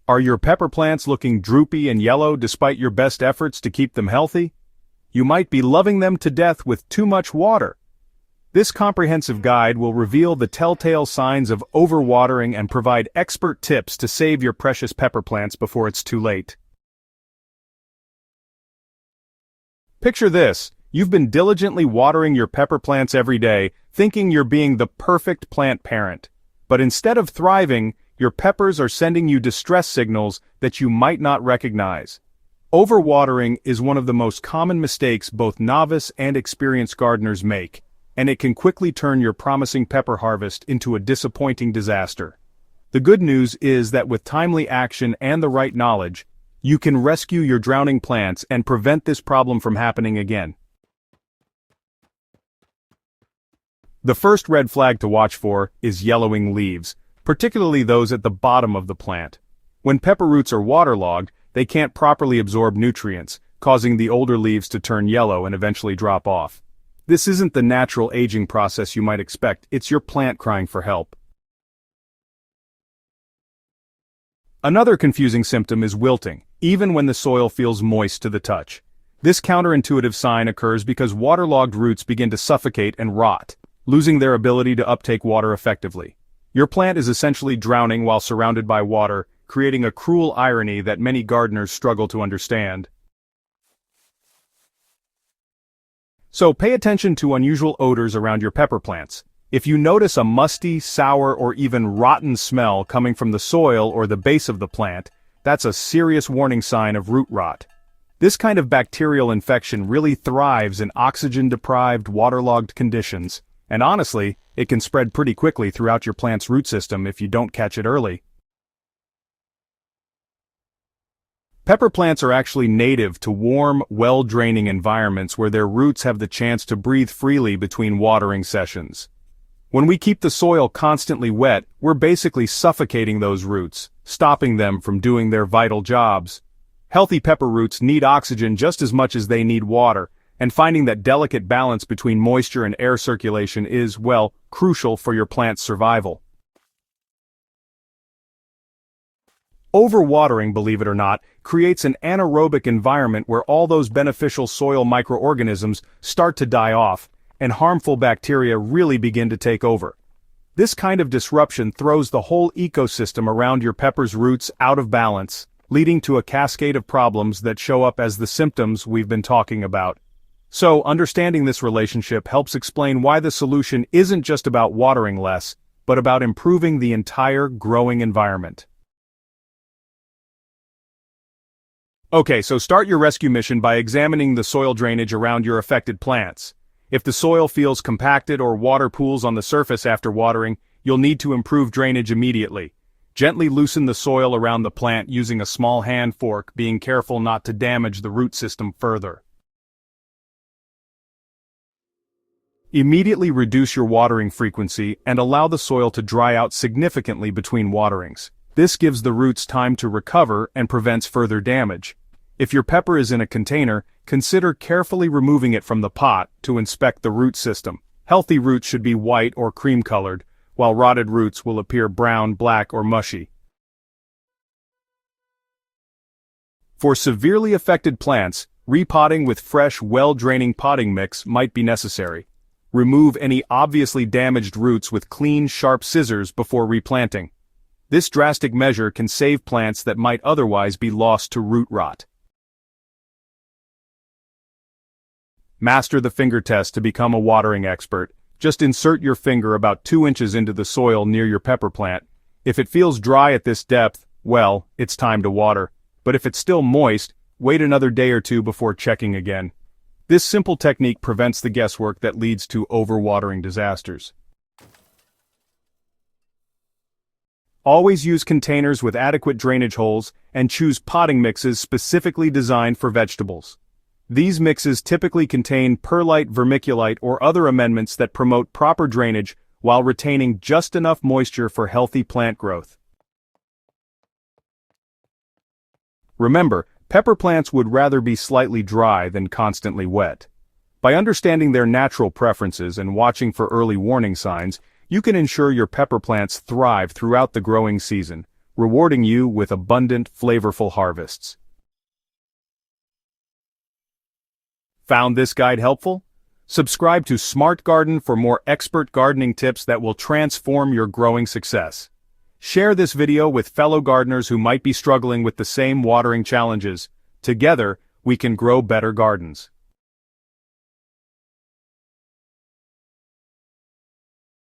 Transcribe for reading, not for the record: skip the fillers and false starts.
Are your pepper plants looking droopy and yellow despite your best efforts to keep them healthy? You might be loving them to death with too much water. This comprehensive guide will reveal the telltale signs of overwatering and provide expert tips to save your precious pepper plants before it's too late. Picture this: you've been diligently watering your pepper plants every day, thinking you're being the perfect plant parent. But instead of thriving, your peppers are sending you distress signals that you might not recognize. Overwatering is one of the most common mistakes both novice and experienced gardeners make, and it can quickly turn your promising pepper harvest into a disappointing disaster. The good news is that with timely action and the right knowledge, you can rescue your drowning plants and prevent this problem from happening again. The first red flag to watch for is yellowing leaves, particularly those at the bottom of the plant. When pepper roots are waterlogged, they can't properly absorb nutrients, causing the older leaves to turn yellow and eventually drop off. This isn't the natural aging process you might expect, it's your plant crying for help. Another confusing symptom is wilting, even when the soil feels moist to the touch. This counterintuitive sign occurs because waterlogged roots begin to suffocate and rot, losing their ability to uptake water effectively. Your plant is essentially drowning while surrounded by water, creating a cruel irony that many gardeners struggle to understand. So pay attention to unusual odors around your pepper plants. If you notice a musty, sour, or even rotten smell coming from the soil or the base of the plant, that's a serious warning sign of root rot. This kind of bacterial infection really thrives in oxygen-deprived, waterlogged conditions, and honestly, it can spread pretty quickly throughout your plant's root system if you don't catch it early. Pepper plants are actually native to warm, well-draining environments where their roots have the chance to breathe freely between watering sessions. When we keep the soil constantly wet, we're basically suffocating those roots, stopping them from doing their vital jobs. Healthy pepper roots need oxygen just as much as they need water, and finding that delicate balance between moisture and air circulation is, well, crucial for your plant's survival. Overwatering, believe it or not, creates an anaerobic environment where all those beneficial soil microorganisms start to die off, and harmful bacteria really begin to take over. This kind of disruption throws the whole ecosystem around your pepper's roots out of balance, leading to a cascade of problems that show up as the symptoms we've been talking about. So, understanding this relationship helps explain why the solution isn't just about watering less, but about improving the entire growing environment. Okay, so start your rescue mission by examining the soil drainage around your affected plants. If the soil feels compacted or water pools on the surface after watering, you'll need to improve drainage immediately. Gently loosen the soil around the plant using a small hand fork, being careful not to damage the root system further. Immediately reduce your watering frequency and allow the soil to dry out significantly between waterings. This gives the roots time to recover and prevents further damage. If your pepper is in a container, consider carefully removing it from the pot to inspect the root system. Healthy roots should be white or cream-colored, while rotted roots will appear brown, black, or mushy. For severely affected plants, repotting with fresh, well-draining potting mix might be necessary. Remove any obviously damaged roots with clean, sharp scissors before replanting. This drastic measure can save plants that might otherwise be lost to root rot. Master the finger test to become a watering expert. Just insert your finger about 2 inches into the soil near your pepper plant. If it feels dry at this depth, well, it's time to water. But if it's still moist, wait another day or two before checking again. This simple technique prevents the guesswork that leads to overwatering disasters. Always use containers with adequate drainage holes and choose potting mixes specifically designed for vegetables. These mixes typically contain perlite, vermiculite, or other amendments that promote proper drainage while retaining just enough moisture for healthy plant growth. Remember, pepper plants would rather be slightly dry than constantly wet. By understanding their natural preferences and watching for early warning signs, you can ensure your pepper plants thrive throughout the growing season, rewarding you with abundant, flavorful harvests. Found this guide helpful? Subscribe to Smart Garden for more expert gardening tips that will transform your growing success. Share this video with fellow gardeners who might be struggling with the same watering challenges. Together, we can grow better gardens.